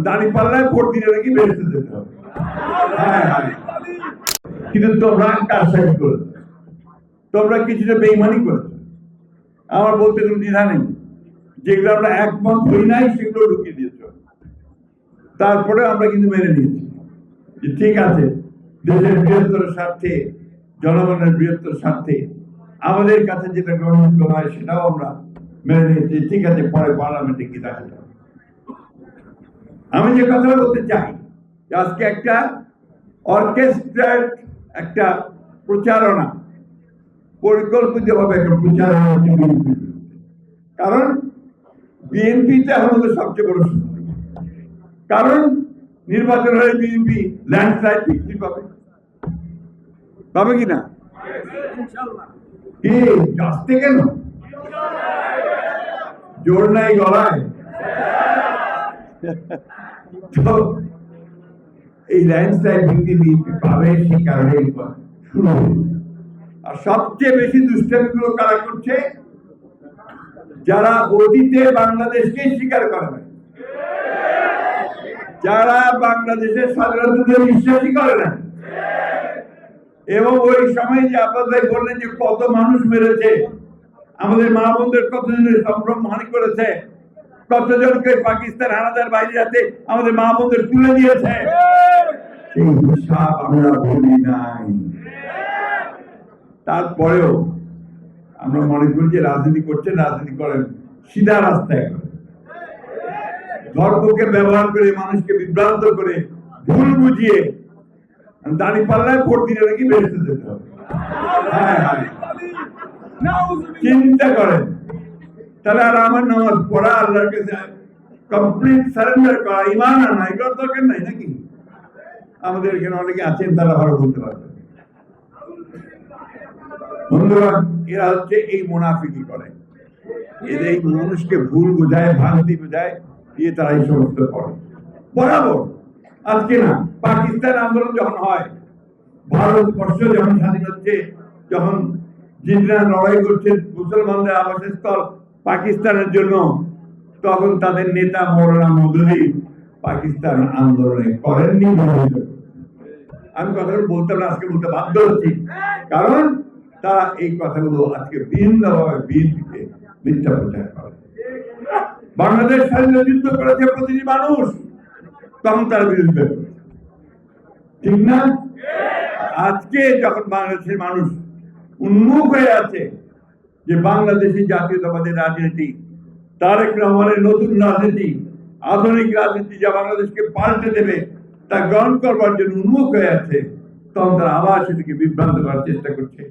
দাঁড়িপাল্লায় vote দিলে নাকি বেরোতে যেতে হবে। কিন্তু তোমরা কারসাজি করেছো, তোমরা কিছুটা বেইমানি করেছো। আমার বলতে কোনো দ্বিধা নেই, যেগুলো আমরা একমত হই নাই সেগুলো ঢুকিয়ে দিয়েছ। তারপরে আমরা কিন্তু মেনে নিয়েছি যে ঠিক আছে, দেশের বৃহত্তর স্বার্থে, জনগণের বৃহত্তর স্বার্থে আমাদের কাছে যেটা গ্রহণযোগ্য হয় সেটাও আমরা মেনে নিয়েছি। ঠিক আছে, পরে পার্লামেন্টে কি দেখা যাবে। আমি যে কথাটা বলতে চাই, আজকে একটা অর্কেস্ট্রেট একটা প্রচারণা, পরিকল্পিতভাবে একটা প্রচারণা হচ্ছে বিএনপি। কারণ বিএনপিটা আমাদের সবচেয়ে বড় শত্রু। কারণ নির্বাচন হলে বিএনপি ল্যান্ডস্লাইড বিক্রি পাবে, পাবে কিনা? কি আসতে কেন জোর নাই গলায়? তো এই ল্যান্ডস্লাইড বিক্রি বিএনপি পাবে, সেই কারণে শুরু হয়েছে। আর সবচেয়ে বেশি দুষ্টামিগুলো কারা করছে? যারা অতীতে বাংলাদেশকে স্বীকার করে না, যারা বাংলাদেশের স্বাধীনতাকে বিশ্বাসই করে না। এবং ওই সময় যে আপনাদের বললেন যে কত মানুষ মেরেছে, আমাদের মা বোনদের কতজনের সম্ভ্রমহানি করেছে, কতজনকে পাকিস্তান হানাদার বাহিনীতে আমাদের মা বোনদের তুলে দিয়েছে, সেই হিসাব আমরা বলি নাই। তারপরেও আমরা মনে করি যে রাজনীতি করছেন, রাজনীতি করেন সিধা রাস্তায় করে, ধর্মকে ব্যবহার করে মানুষকে বিভ্রান্ত করে ভুল বুঝিয়ে দাঁড়িপাল্লায় ভোট দিলে নাকি বেরোতে যেতে হবে। চিন্তা করেন, তাহলে আর আমার নামাজ পড়া, আল্লাহর কাছে কমপ্লিট সারেন্ডার করা, ইমান আনা, এগুলোর দরকার নাই নাকি? আমাদের এখানে অনেকে আছেন, তারা ভালো বলতে পারবে। বন্ধুরা, এরা হচ্ছে এই মুনাফিকি করে, এদের এই মানুষকে ভুল বোঝায়, ভ্রান্তি বোঝায়, দিয়ে তারা এই সমস্ত করে বরাবর। আজকে না, পাকিস্তান আন্দোলন যখন হয়, ভারতবর্ষ যখন স্বাধীন হচ্ছে, যখন জিন্নারা লড়াই করছে মুসলমানদের আবাসস্থল পাকিস্তানের জন্য, তখন তাদের নেতা মৌলানা মওদুদী পাকিস্তান আন্দোলনে করেননি। আমি কথাগুলো বলতে না, আজকে বলতে বাধ্য হচ্ছি, কারণ তারা এই কথাগুলো আজকে বিভিন্নভাবে বিএনপিকে মিথ্যা প্রচার করে। বাংলাদেশ স্বাধীনতা যুদ্ধ করেছে প্রতিটি মানুষ, তখন তার বিরুদ্ধে, ঠিক না? আজকে যখন বাংলাদেশের মানুষ উন্মুখ হয়ে আছে যে বাংলাদেশি জাতীয়তাবাদের রাজনীতি, তারেক রহমানের নতুন রাজনীতি, আধুনিক রাজনীতি যা বাংলাদেশকে পাল্টে দেবে, তা গ্রহণ করবার জন্য উন্মুখ হয়ে আছে, তখন তারা আবার সেটিকে বিভ্রান্ত করার চেষ্টা করছে।